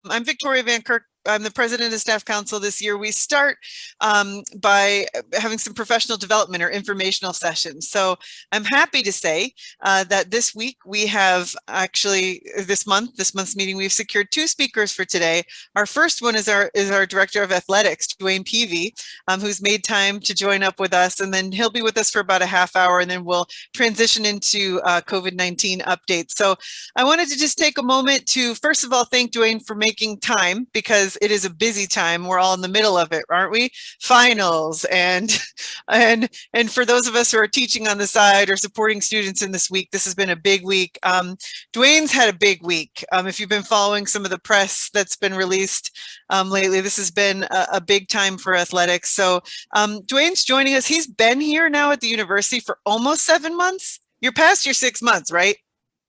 I'm Victoria Van Kirk. I'm the president of Staff Council this year. We start by having some professional development or informational sessions. So I'm happy to say that this week we have actually this month's meeting, we've secured two speakers for today. Our first one is our director of athletics, DeWayne Peevy, who's made time to join up with us, and then he'll be with us for about a half hour, and then we'll transition into COVID-19 updates. So I wanted to just take a moment to, first of all, thank DeWayne for making time, because it is a busy time. We're all in the middle of it, aren't we? Finals and for those of us who are teaching on the side or supporting students in this week, this has been a big week. DeWayne's had a big week. If you've been following some of the press that's been released lately, this has been a big time for athletics. So DeWayne's joining us. He's been here now at the university for almost 7 months. You're past your 6 months, right?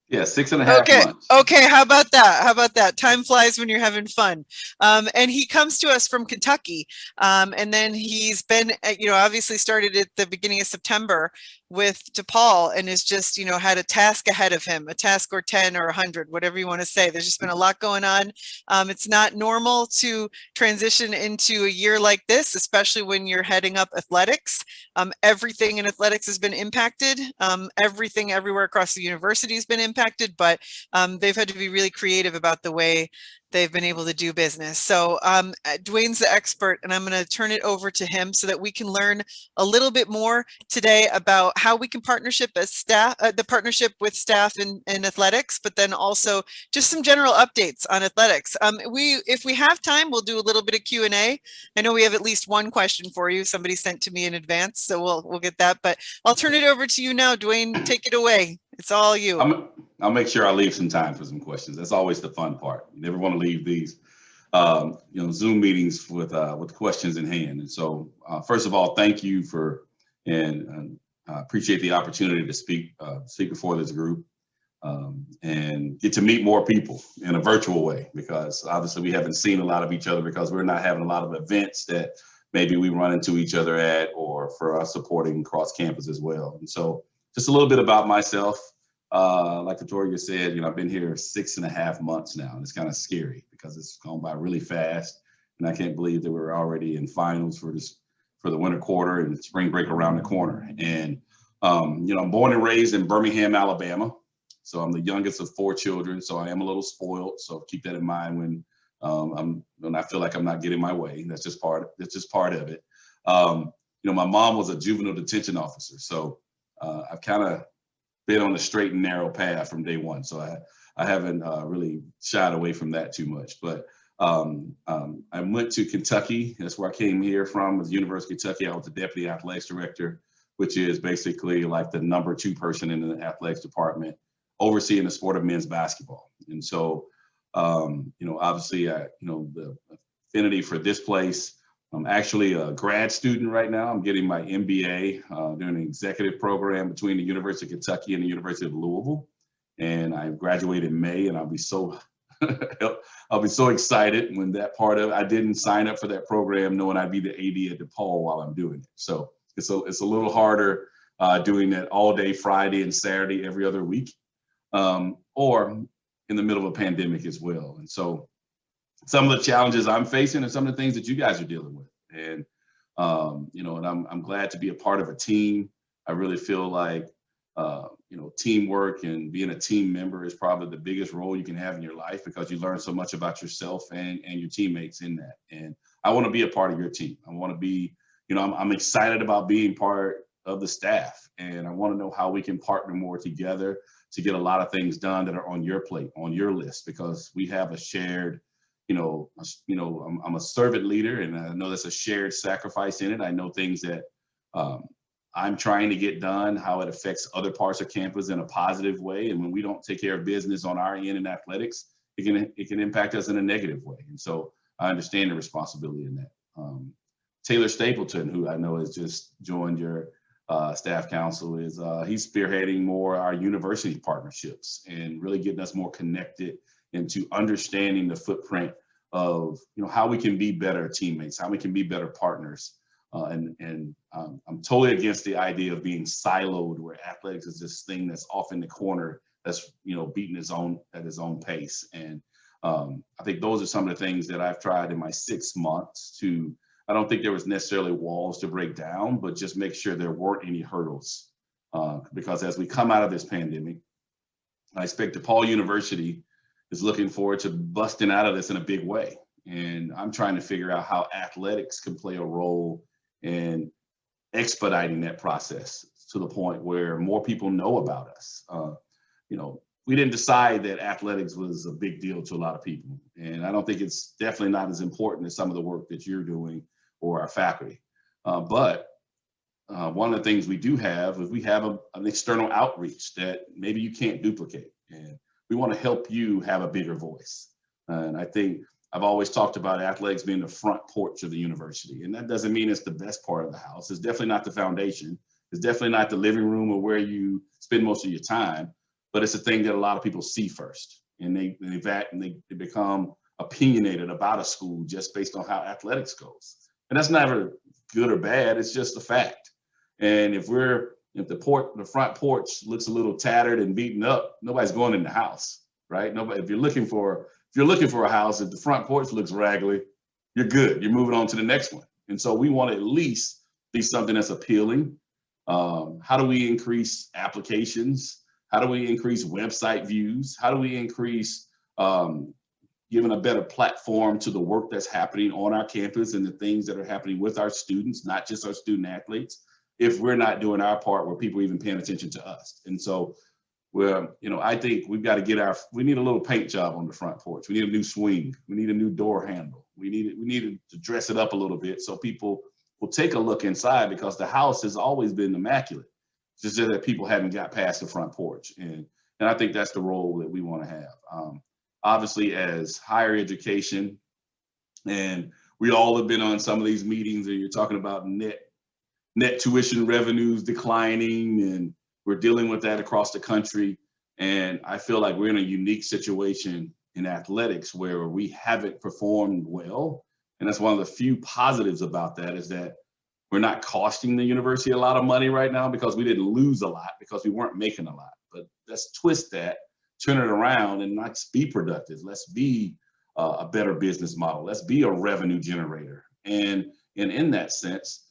Yeah, 6.5 months. Okay. How about that? How about that? Time flies when you're having fun. And he comes to us from Kentucky. And then he's been, obviously started at the beginning of September with DePaul, and is just, had a task ahead of him, a task or 10 or 100, whatever you want to say. There's just been a lot going on. It's not normal to transition into a year like this, especially when you're heading up athletics. Everything in athletics has been impacted. Everything everywhere across the university has been impacted, but they've had to be really creative about the way they've been able to do business. So DeWayne's the expert, and I'm going to turn it over to him so that we can learn a little bit more today about how we can partnership as staff, the partnership with staff in athletics, but then also just some general updates on athletics. If we have time, we'll do a little bit of Q&A. I know we have at least one question for you. Somebody sent to me in advance, so we'll get that. But I'll turn it over to you now, DeWayne. Take it away. It's all you. I'll make sure I leave some time for some questions. That's always the fun part. You never want to leave these, Zoom meetings with questions in hand. And so, first of all, thank you and appreciate the opportunity to speak before this group and get to meet more people in a virtual way, because obviously we haven't seen a lot of each other because we're not having a lot of events that maybe we run into each other at, or for us supporting cross campus as well. And so, just a little bit about myself. Like Victoria said, I've been here 6.5 months now, and it's kind of scary because it's gone by really fast. And I can't believe that we're already in finals for the winter quarter and spring break around the corner. And, I'm born and raised in Birmingham, Alabama. So I'm the youngest of 4 children. So I am a little spoiled. So keep that in mind when I feel like I'm not getting my way. That's just part of it. My mom was a juvenile detention officer. So I've kind of been on the straight and narrow path from day one. So I haven't really shied away from that too much. But I went to Kentucky. That's where I came here from, was the University of Kentucky. I was the deputy athletics director, which is basically like the number 2 person in the athletics department, overseeing the sport of men's basketball. And so, obviously, the affinity for this place. I'm actually a grad student right now. I'm getting my MBA doing an executive program between the University of Kentucky and the University of Louisville. And I graduate in May, and I'll be so excited when that part of it. I didn't sign up for that program knowing I'd be the AD at DePaul while I'm doing it. So it's a little harder doing that all day Friday and Saturday every other week, or in the middle of a pandemic as well. And so some of the challenges I'm facing and some of the things that you guys are dealing with. And, and I'm glad to be a part of a team. I really feel like, teamwork and being a team member is probably the biggest role you can have in your life, because you learn so much about yourself and your teammates in that. And I want to be a part of your team. I want to be, I'm excited about being part of the staff, and I want to know how we can partner more together to get a lot of things done that are on your plate, on your list, because we have a shared, I'm a servant leader, and I know there's a shared sacrifice in it. I know things that I'm trying to get done, how it affects other parts of campus in a positive way. And when we don't take care of business on our end in athletics, it can impact us in a negative way. And so I understand the responsibility in that. Taylor Stapleton, who I know has just joined your staff council, he's spearheading more our university partnerships and really getting us more connected into understanding the footprint of how we can be better teammates, how we can be better partners. I'm totally against the idea of being siloed, where athletics is this thing that's off in the corner, that's beating at his own pace. And I think those are some of the things that I've tried in my 6 months to, I don't think there was necessarily walls to break down, but just make sure there weren't any hurdles. Because as we come out of this pandemic, I expect DePaul University is looking forward to busting out of this in a big way. And I'm trying to figure out how athletics can play a role in expediting that process to the point where more people know about us. We didn't decide that athletics was a big deal to a lot of people. And I don't think it's definitely not as important as some of the work that you're doing or our faculty. But one of the things we do have is we have an external outreach that maybe you can't duplicate. And we want to help you have a bigger voice. And I think I've always talked about athletics being the front porch of the university. And that doesn't mean it's the best part of the house. It's definitely not the foundation. It's definitely not the living room or where you spend most of your time, but it's a thing that a lot of people see first. And they become opinionated about a school just based on how athletics goes. And that's never good or bad. It's just a fact. And if the front porch looks a little tattered and beaten up, nobody's going in the house, right? Nobody. If you're looking for a house, if the front porch looks raggedy, you're good. You're moving on to the next one. And so we want to at least be something that's appealing. How do we increase applications? How do we increase website views? How do we increase giving a better platform to the work that's happening on our campus and the things that are happening with our students, not just our student athletes, if we're not doing our part where people are even paying attention to us? And so I think we've got to we need a little paint job on the front porch. We need a new swing. We need a new door handle. We need to dress it up a little bit so people will take a look inside, because the house has always been immaculate. It's just that people haven't got past the front porch. And I think that's the role that we want to have. Obviously, as higher education, and we all have been on some of these meetings and you're talking about net tuition revenues declining, and we're dealing with that across the country. And I feel like we're in a unique situation in athletics where we haven't performed well. And that's one of the few positives about that, is that we're not costing the university a lot of money right now because we didn't lose a lot because we weren't making a lot. But let's twist that, turn it around, and let's be productive. Let's be a better business model. Let's be a revenue generator. And in that sense,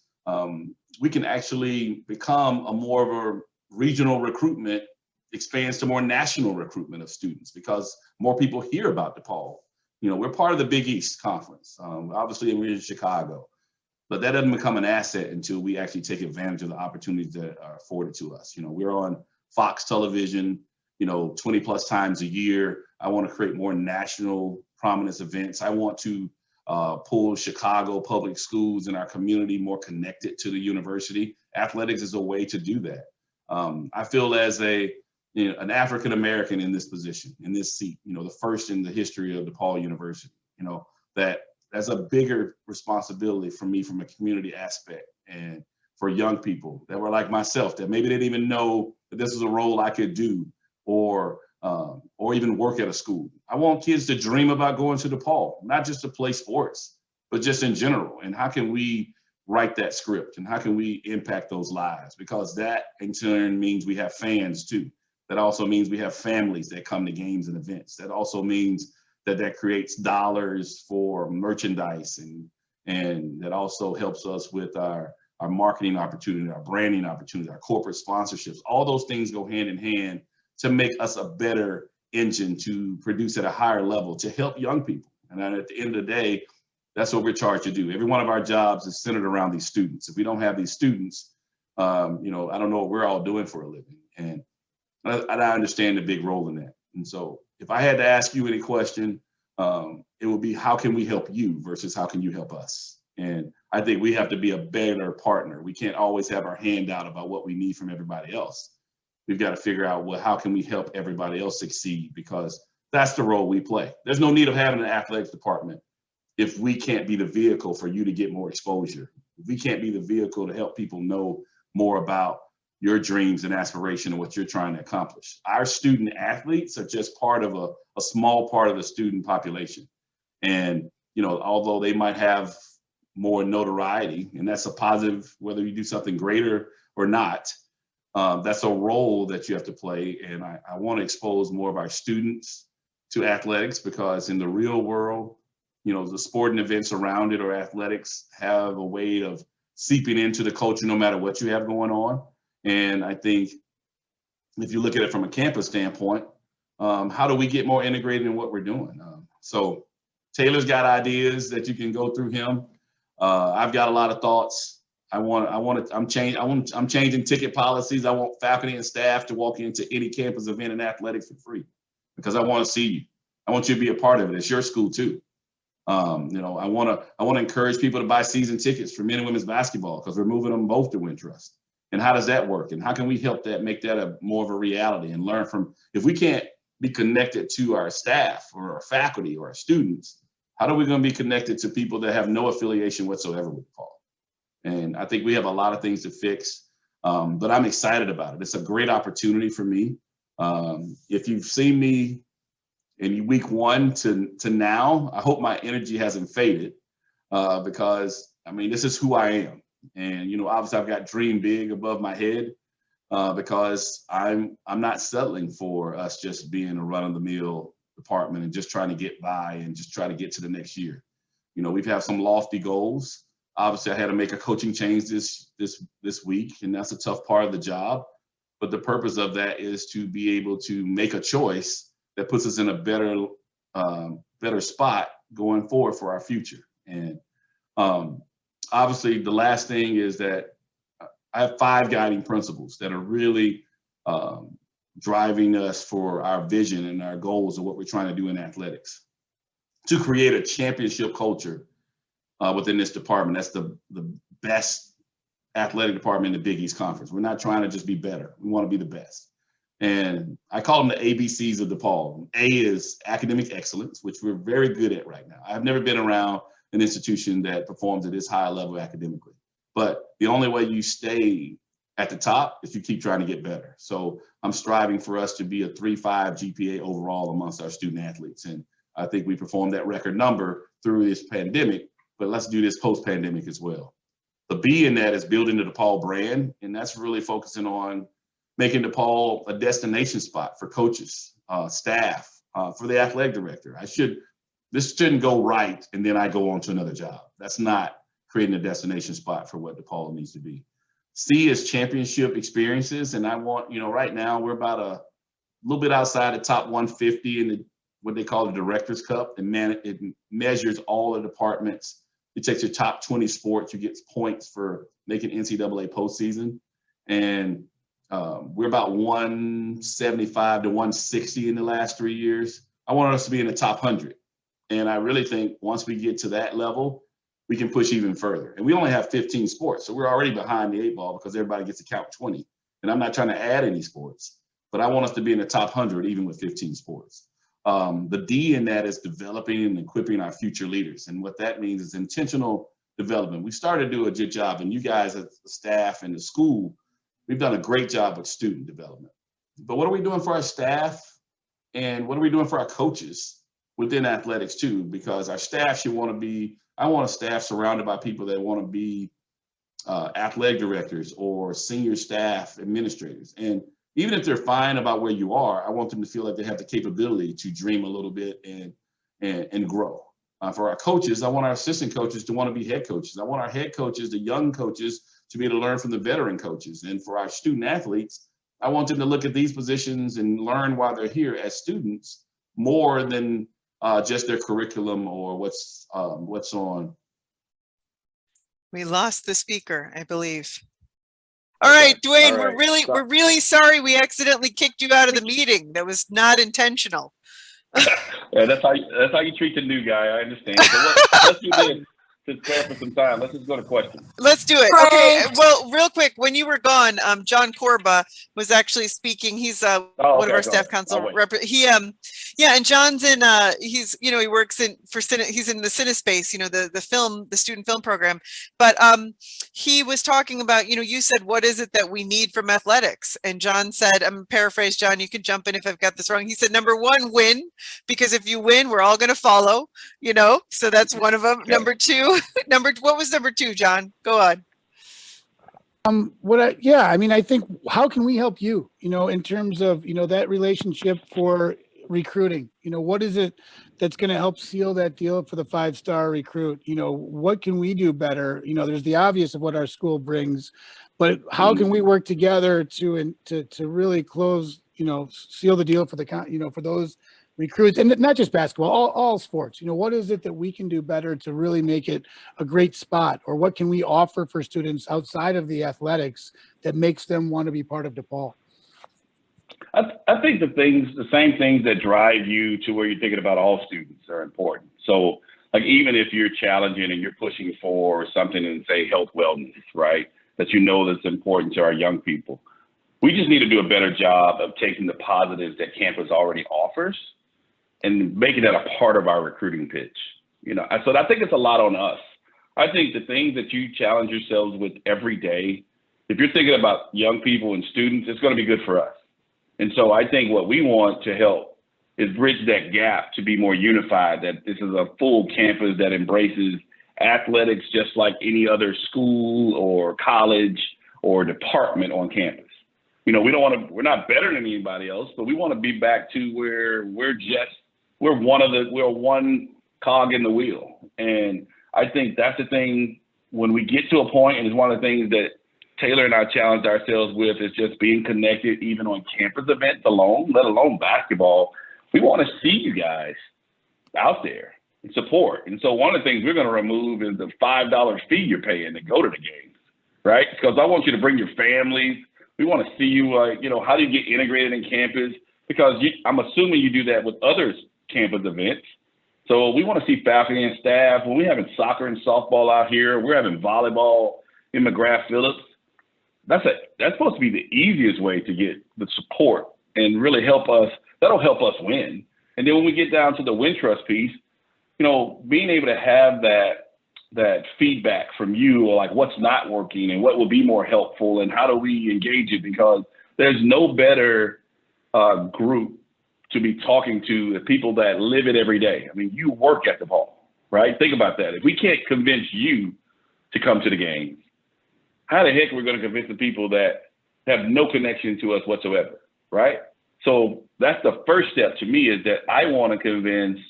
we can actually become more of a regional recruitment, expands to more national recruitment of students because more people hear about DePaul. We're part of the Big East Conference. Obviously, we're in Chicago, but that doesn't become an asset until we actually take advantage of the opportunities that are afforded to us. We're on Fox television, 20 plus times a year. I want to create more national prominence events. I want to pull Chicago public schools in our community more connected to the university. Athletics is a way to do that. I feel as an African American in this position, in this seat, the first in the history of DePaul University, that's a bigger responsibility for me from a community aspect, and for young people that were like myself, that maybe didn't even know that this was a role I could do, or even work at a school. I want kids to dream about going to DePaul, not just to play sports, but just in general. And how can we write that script, and how can we impact those lives? Because that in turn means we have fans too. That also means we have families that come to games and events. That also means that creates dollars for merchandise, and that also helps us with our marketing opportunity, our branding opportunity, our corporate sponsorships. All those things go hand in hand to make us a better engine to produce at a higher level to help young people. And then at the end of the day, that's what we're charged to do. Every one of our jobs is centered around these students. If we don't have these students, I don't know what we're all doing for a living. And I understand the big role in that. And so if I had to ask you any question, it would be, how can we help you versus how can you help us? And I think we have to be a better partner. We can't always have our hand out about what we need from everybody else. We've got to figure out, well, how can we help everybody else succeed? Because that's the role we play. There's no need of having an athletics department if we can't be the vehicle for you to get more exposure. If we can't be the vehicle to help people know more about your dreams and aspiration and what you're trying to accomplish. Our student athletes are just part of a small part of the student population. And, although they might have more notoriety, and that's a positive, whether you do something greater or not, that's a role that you have to play. And I want to expose more of our students to athletics, because in the real world, you know, the sporting events around it or athletics have a way of seeping into the culture no matter what you have going on. And I think if you look at it from a campus standpoint, how do we get more integrated in what we're doing? So Taylor's got ideas that you can go through him. I've got a lot of thoughts. I'm changing ticket policies. I want faculty and staff to walk into any campus event in athletics for free, because I want to see you. I want you to be a part of it. It's your school too. You know, I want to encourage people to buy season tickets for men and women's basketball, because we're moving them both to Wintrust. And how does that work? And how can we help that, make that a more of a reality, and learn from, if we can't be connected to our staff or our faculty or our students, how are we going to be connected to people that have no affiliation whatsoever with DePaul? And I think we have a lot of things to fix, but I'm excited about it. It's a great opportunity for me. If you've seen me in week 1 to now, I hope my energy hasn't faded, because I mean, this is who I am. And, you know, obviously I've got dream big above my head, because I'm not settling for us just being a run of the mill department and just trying to get by and just try to get to the next year. You know, we've had some lofty goals. Obviously I had to make a coaching change this week, and that's a tough part of the job. But the purpose of that is to be able to make a choice that puts us in a better spot going forward for our future. And obviously the last thing is that I have 5 guiding principles that are really driving us for our vision and our goals of what we're trying to do in athletics, to create a championship culture within this department. That's the best athletic department in the Big East Conference. We're not trying to just be better. We want to be the best. And I call them the ABCs of DePaul. A is academic excellence, which we're very good at right now. I've never been around an institution that performs at this high level academically. But the only way you stay at the top is you keep trying to get better. So I'm striving for us to be a 3.5 GPA overall amongst our student athletes. And I think we performed that record number through this pandemic, but let's do this post-pandemic as well. The B in that is building the DePaul brand. And that's really focusing on making DePaul a destination spot for coaches, staff, for the athletic director. This shouldn't go right and then I go on to another job. That's not creating a destination spot for what DePaul needs to be. C is championship experiences. And I want, you know, right now we're about a little bit outside the top 150 in what they call the Director's Cup. And it measures all the departments. It takes your top 20 sports. You get points for making NCAA postseason. And we're about 175 to 160 in the last 3 years. I want us to be in the top 100. And I really think once we get to that level, we can push even further. And we only have 15 sports. So we're already behind the 8 ball because everybody gets to count 20. And I'm not trying to add any sports, but I want us to be in the top 100, even with 15 sports. The D in that is developing and equipping our future leaders. And what that means is intentional development. We started to do a good job, and you guys as the staff and the school, we've done a great job with student development. But what are we doing for our staff? And what are we doing for our coaches within athletics too? Because our staff should want to be, I want a staff surrounded by people that want to be athletic directors or senior staff administrators. And even if they're fine about where you are, I want them to feel like they have the capability to dream a little bit and grow. For our coaches, I want our assistant coaches to want to be head coaches. I want our head coaches, the young coaches, to be able to learn from the veteran coaches. And for our student athletes, I want them to look at these positions and learn while they're here as students more than just their curriculum or what's on. We lost the speaker, I believe. All right, DeWayne, All right. we're really sorry we accidentally kicked you out of the meeting. That was not intentional. Yeah, that's how you treat the new guy. I understand. So let's do this to spare for some time. Let's just go to questions. Let's do it. Okay. Well, real quick, when you were gone, John Corba was actually speaking. He's one of our staff council rep. Yeah, and John's in he's he works in he's in the CineSpace, the student film program. But he was talking about, you said, what is it that we need from athletics? And John said, I'm paraphrase, John, you can jump in if I've got this wrong. He said, number one, win, because if you win, we're all going to follow, so that's one of them. Okay. Number two, what was number two, John? Go on. I think, how can we help you, in terms of, that relationship for recruiting. What is it that's going to help seal that deal for the 5-star recruit? What can we do better? There's the obvious of what our school brings, but how can we work together to really close, seal the deal for for those recruits, and not just basketball, all sports. What is it that we can do better to really make it a great spot, or what can we offer for students outside of the athletics that makes them want to be part of DePaul? I think the same things that drive you to where you're thinking about all students are important. So like, even if you're challenging and you're pushing for something in, say, health wellness, right, that that's important to our young people, we just need to do a better job of taking the positives that campus already offers and making that a part of our recruiting pitch. So I think it's a lot on us. I think the things that you challenge yourselves with every day, if you're thinking about young people and students, it's going to be good for us. And so I think what we want to help is bridge that gap to be more unified, that this is a full campus that embraces athletics just like any other school or college or department on campus. We're not better than anybody else, but we want to be back to where we're one cog in the wheel. And I think that's the thing when we get to a point, and it's one of the things that Taylor and I challenged ourselves with, is just being connected even on campus events alone, let alone basketball. We want to see you guys out there and support. And so one of the things we're going to remove is the $5 fee you're paying to go to the games, right? Because I want you to bring your families. We want to see you, how do you get integrated in campus? Because I'm assuming you do that with other campus events. So we want to see faculty and staff. When we're having soccer and softball out here, we're having volleyball in McGrath-Phillips. That's supposed to be the easiest way to get the support and really help us. That'll help us win. And then when we get down to the Wintrust piece, being able to have that feedback from you, or like what's not working and what will be more helpful and how do we engage it, because there's no better group to be talking to the people that live it every day. I mean, you work at DePaul, right? Think about that. If we can't convince you to come to the games, how the heck are we going to convince the people that have no connection to us whatsoever, right? So that's the first step to me, is that I want to convince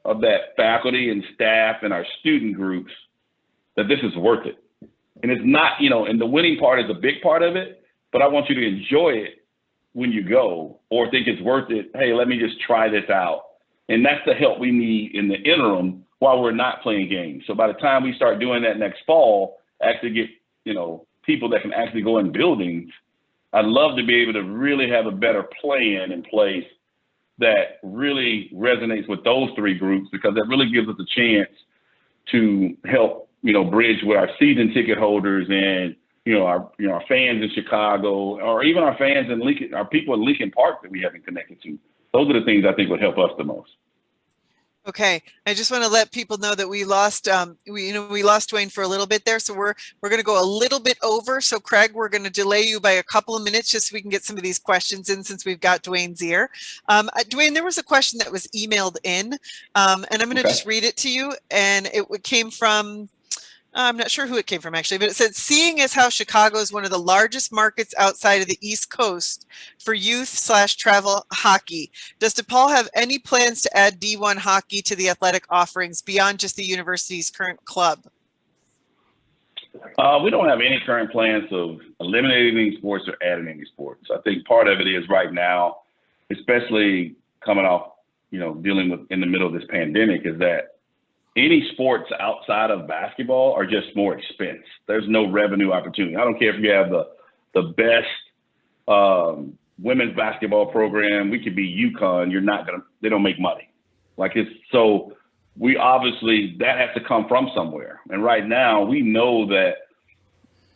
of that faculty and staff and our student groups that this is worth it. And it's not, and the winning part is a big part of it, but I want you to enjoy it when you go, or think it's worth it. Hey, let me just try this out. And that's the help we need in the interim while we're not playing games. So by the time we start doing that next fall, actually get, people that can actually go in buildings, I'd love to be able to really have a better plan in place that really resonates with those three groups, because that really gives us a chance to help, bridge with our season ticket holders and, our fans in Chicago, or even our fans in Lincoln, our people in Lincoln Park that we haven't connected to. Those are the things I think would help us the most. Okay, I just want to let people know that we lost we lost DeWayne for a little bit there, so we're going to go a little bit over. So Craig, we're going to delay you by a couple of minutes just so we can get some of these questions in, since we've got DeWayne's ear. DeWayne, there was a question that was emailed in, and I'm going to just read it to you. And it came from, I'm not sure who it came from actually, but it said, seeing as how Chicago is one of the largest markets outside of the East Coast for youth/travel hockey, does DePaul have any plans to add D1 hockey to the athletic offerings beyond just the university's current club? We don't have any current plans of eliminating any sports or adding any sports. I think part of it is right now, especially coming off, dealing with in the middle of this pandemic, is that any sports outside of basketball are just more expense. There's no revenue opportunity. I don't care if you have the best women's basketball program. We could be UConn. They don't make money. So we obviously, that has to come from somewhere. And right now we know that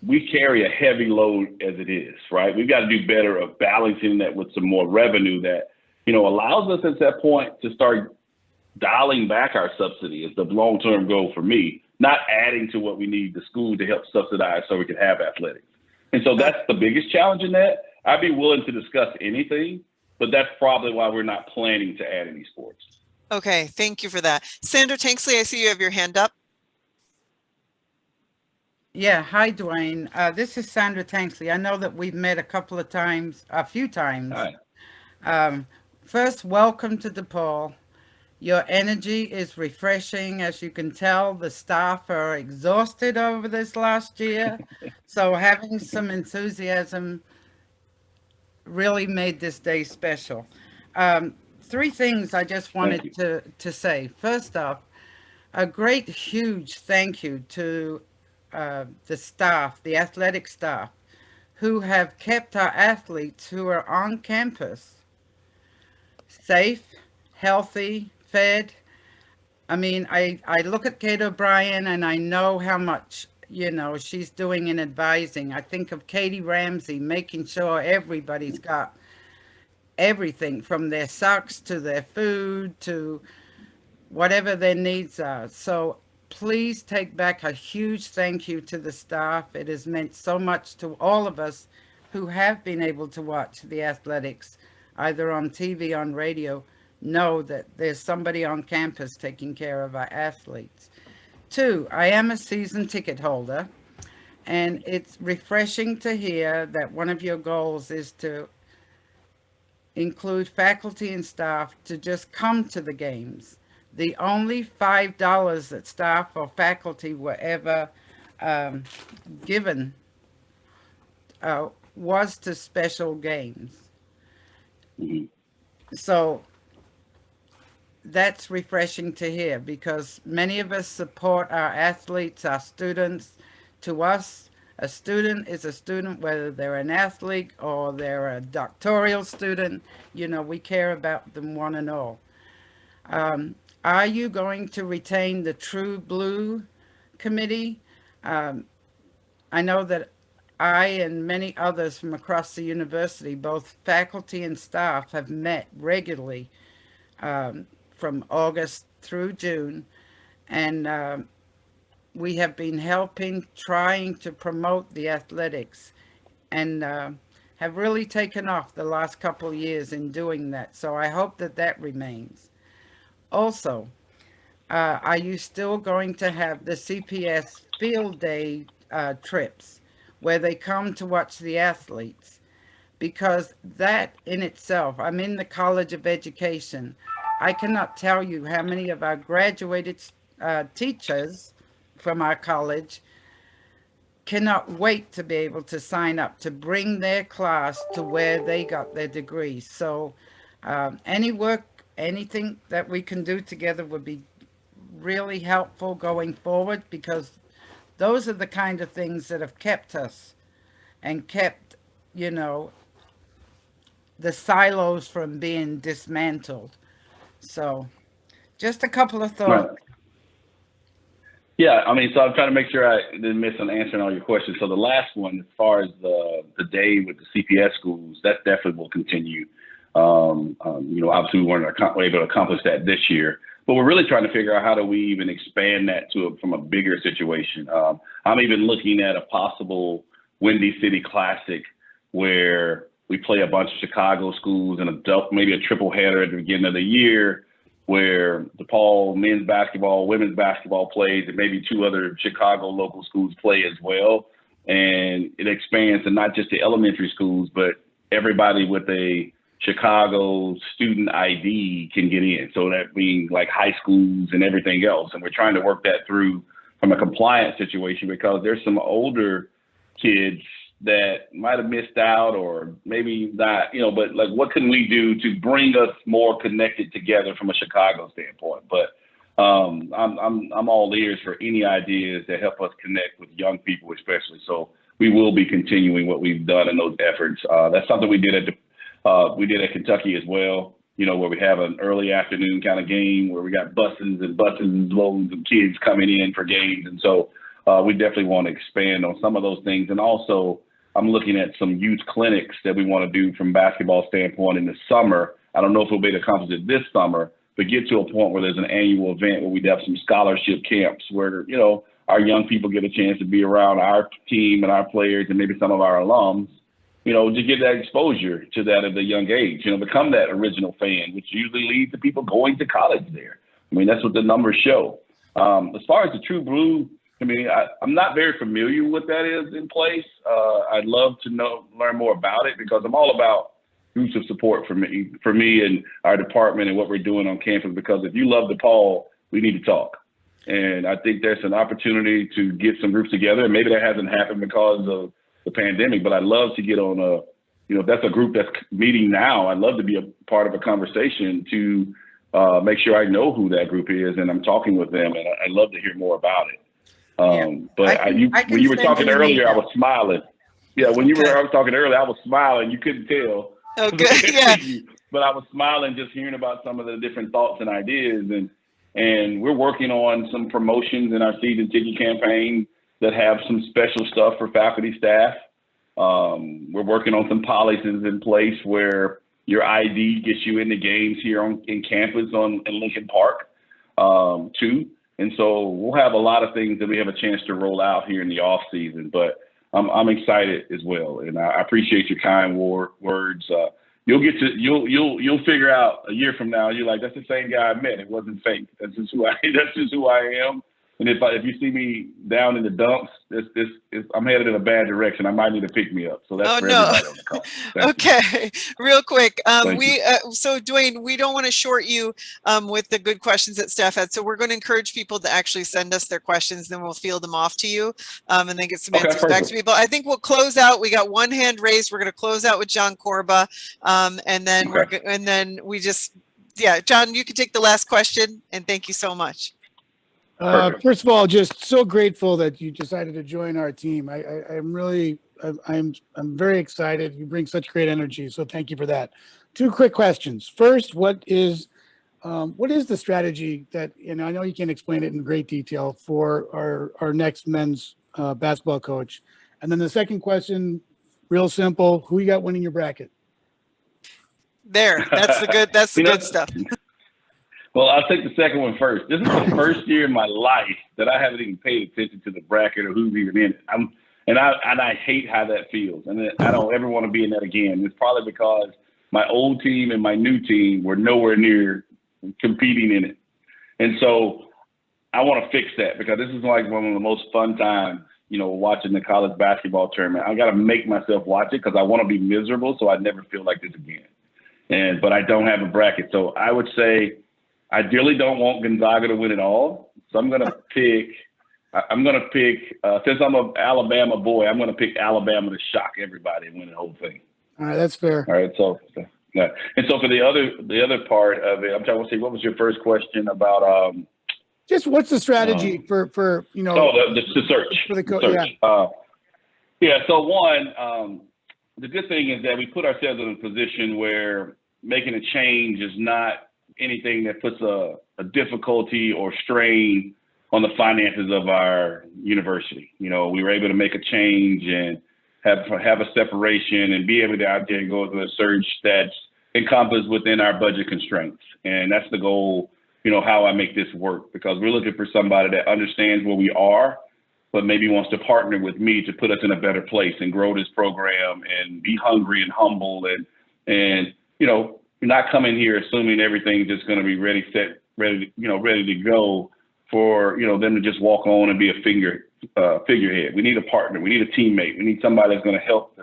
we carry a heavy load as it is, right? We've got to do better of balancing that with some more revenue that, allows us at that point to start dialing back our subsidy is the long-term goal for me, not adding to what we need the school to help subsidize so we can have athletics. And so that's the biggest challenge in that. I'd be willing to discuss anything, but that's probably why we're not planning to add any sports. Okay, thank you for that. Sandra Tanksley, I see you have your hand up. Yeah, hi, DeWayne. This is Sandra Tanksley. I know that we've met a few times. Hi. First, welcome to DePaul. Your energy is refreshing. As you can tell, the staff are exhausted over this last year. So having some enthusiasm really made this day special. Three things I just Thank you. wanted to say. First off, a great, huge thank you to the staff, the athletic staff, who have kept our athletes who are on campus safe, healthy, fed. I mean, I look at Kate O'Brien and I know how much, she's doing in advising. I think of Katie Ramsey, making sure everybody's got everything from their socks to their food to whatever their needs are. So please take back a huge thank you to the staff. It has meant so much to all of us who have been able to watch the athletics, either on TV, on radio, know that there's somebody on campus taking care of our athletes. Two, I am a season ticket holder, and it's refreshing to hear that one of your goals is to include faculty and staff to just come to the games. The only $5 that staff or faculty were ever given was to special games. Mhm. So that's refreshing to hear because many of us support our athletes, our students. To us, a student is a student, whether they're an athlete or they're a doctoral student. We care about them one and all. Are you going to retain the True Blue Committee? I know that I and many others from across the university, both faculty and staff, have met regularly from August through June, and we have been trying to promote the athletics, and have really taken off the last couple of years in doing that. So I hope that remains. Also, are you still going to have the CPS field day trips where they come to watch the athletes? Because that in itself, I'm in the College of Education. I cannot tell you how many of our graduated teachers from our college cannot wait to be able to sign up to bring their class to where they got their degrees. So anything that we can do together would be really helpful going forward, because those are the kind of things that have kept us and kept, the silos from being dismantled. So just a couple of Right. thoughts. Yeah, I mean, so I'm trying to make sure I didn't miss on answering all your questions. So the last one, as far as the day with the CPS schools, that definitely will continue. Obviously we weren't able to accomplish that this year, but we're really trying to figure out how do we even expand that from a bigger situation. I'm even looking at a possible Windy City Classic where we play a bunch of Chicago schools and maybe a triple header at the beginning of the year, where DePaul men's basketball, women's basketball plays, and maybe two other Chicago local schools play as well. And it expands to not just the elementary schools, but everybody with a Chicago student ID can get in. So that being like high schools and everything else. And we're trying to work that through from a compliance situation, because there's some older kids that might have missed out, or maybe not, but like, what can we do to bring us more connected together from a Chicago standpoint? But I'm all ears for any ideas that help us connect with young people, especially. So we will be continuing what we've done in those efforts. That's something we did at Kentucky as well, where we have an early afternoon kind of game where we got buses and loads of kids coming in for games. And so we definitely want to expand on some of those things. And also, I'm looking at some youth clinics that we want to do from basketball standpoint in the summer. I don't know if we'll be able to accomplish it this summer, but get to a point where there's an annual event where we'd have some scholarship camps where, our young people get a chance to be around our team and our players and maybe some of our alums, to get that exposure to that at a young age, become that original fan, which usually leads to people going to college there. I mean, that's what the numbers show. As far as the True Blue, I'm not very familiar with what that is in place. I'd love to learn more about it, because I'm all about groups of support for me and our department and what we're doing on campus, because if you love DePaul, we need to talk. And I think there's an opportunity to get some groups together, and maybe that hasn't happened because of the pandemic, but I'd love to get on if that's a group that's meeting now, I'd love to be a part of a conversation to make sure I know who that group is and I'm talking with them, and I'd love to hear more about it. But when you were talking earlier, I was smiling. Yeah, when I was talking earlier, I was smiling. You couldn't tell. Okay, yeah. But I was smiling just hearing about some of the different thoughts and ideas. And we're working on some promotions in our season ticket campaign that have some special stuff for faculty, staff. We're working on some policies in place where your ID gets you into games here in campus in Lincoln Park, too. And so we'll have a lot of things that we have a chance to roll out here in the off season, but I'm excited as well. And I appreciate your kind words. You'll figure out a year from now, you're like, that's the same guy I met. It wasn't fake. That's just who I am. And if you see me down in the dumps, I'm headed in a bad direction. I might need to pick me up. So that's for everybody on the call. Okay, real quick. So DeWayne, we don't want to short you with the good questions that staff had. So we're going to encourage people to actually send us their questions, then we'll field them off to you and then get some answers back to people. I think we'll close out. We got one hand raised. We're going to close out with John Corba. And then John, you can take the last question, and thank you so much. First of all, just so grateful that you decided to join our team. I'm very excited. You bring such great energy, so thank you for that. Two quick questions. First, what is the strategy that, I know you can't explain it in great detail, for our next men's basketball coach? And then the second question, real simple, who you got winning your bracket? There, that's the good stuff. Well, I'll take the second one first. This is the first year in my life that I haven't even paid attention to the bracket or who's even in it. I hate how that feels. And I don't ever want to be in that again. It's probably because my old team and my new team were nowhere near competing in it. And so I want to fix that, because this is like one of the most fun times, watching the college basketball tournament. I got to make myself watch it because I want to be miserable so I never feel like this again. But I don't have a bracket. So I would say, ideally don't want Gonzaga to win it all. So I'm going to pick, since I'm an Alabama boy, I'm going to pick Alabama to shock everybody and win the whole thing. All right, that's fair. All right, so yeah. And so for the other part of it, I'm trying to see, what was your first question about? Just what's the strategy for the search. For the coach, yeah. So one, the good thing is that we put ourselves in a position where making a change is not anything that puts a difficulty or strain on the finances of our university. We were able to make a change and have a separation and be able to out there and go through a search that's encompassed within our budget constraints. And that's the goal, how I make this work, because we're looking for somebody that understands where we are, but maybe wants to partner with me to put us in a better place and grow this program and be hungry and humble and not coming here assuming everything's just going to be ready to go for, them to just walk on and be a figurehead. We need a partner. We need a teammate. We need somebody that's going to help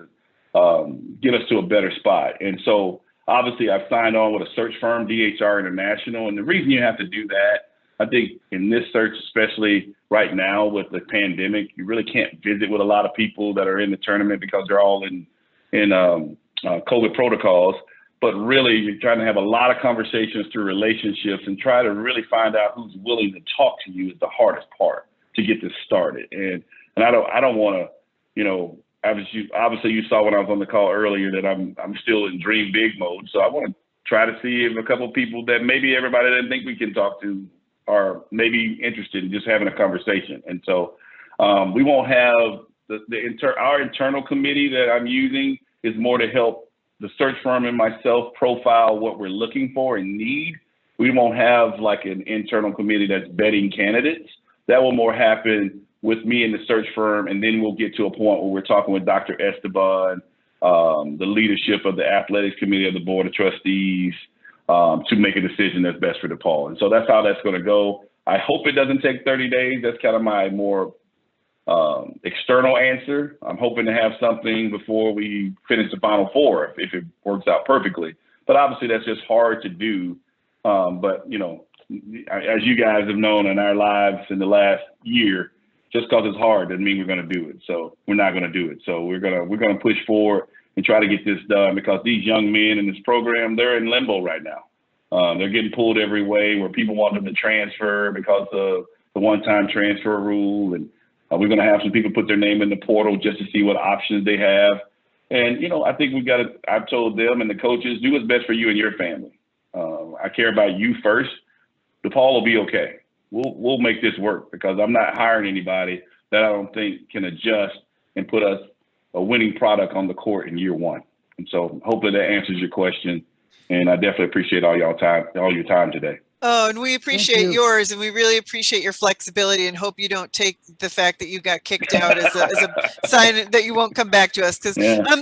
get us to a better spot. And so obviously I've signed on with a search firm, DHR International. And the reason you have to do that, I think in this search, especially right now with the pandemic, you really can't visit with a lot of people that are in the tournament because they're all in COVID protocols. But really, you're trying to have a lot of conversations through relationships and try to really find out who's willing to talk to you is the hardest part to get this started. And I don't want to, obviously you saw when I was on the call earlier that I'm still in dream big mode. So I want to try to see if a couple of people that maybe everybody didn't think we can talk to are maybe interested in just having a conversation. And so we won't have our internal committee that I'm using is more to help the search firm and myself profile what we're looking for and need. We won't have like an internal committee that's vetting candidates. That will more happen with me and the search firm. And then we'll get to a point where we're talking with Dr. Esteban, the leadership of the athletics committee of the board of trustees, to make a decision that's best for DePaul. And so that's how that's going to go. I hope it doesn't take 30 days. That's kind of my more external answer. I'm hoping to have something before we finish the Final Four if it works out perfectly. But obviously, that's just hard to do. But you know, as you guys have known in our lives in the last year, just because it's hard doesn't mean we're going to do it. So we're not going to do it. So we're gonna push forward and try to get this done, because these young men in this program, they're in limbo right now. They're getting pulled every way, where people want them to transfer because of the one-time transfer rule, and we're going to have some people put their name in the portal just to see what options they have. And, you know, I think I've told them and the coaches, do what's best for you and your family. I care about you first. DePaul will be okay. We'll make this work, because I'm not hiring anybody that I don't think can adjust and put us a winning product on the court in year one. And so hopefully that answers your question. And I definitely appreciate all your time today. Oh, and we appreciate yours, and we really appreciate your flexibility, and hope you don't take the fact that you got kicked out as a sign that you won't come back to us. Because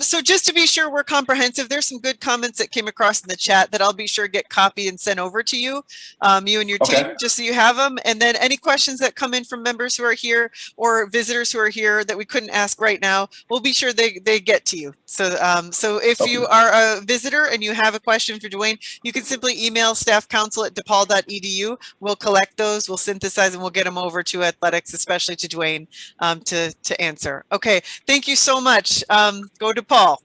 so just to be sure we're comprehensive, there's some good comments that came across in the chat that I'll be sure to get copied and sent over to you, you and your team, just so you have them. And then any questions that come in from members who are here or visitors who are here that we couldn't ask right now, we'll be sure they get to you. So so if you are a visitor and you have a question for DeWayne, you can simply email staffcouncil@DePaul.edu. We'll collect those, we'll synthesize, and we'll get them over to athletics, especially to DeWayne, to answer. Okay, thank you so much. Go DePaul.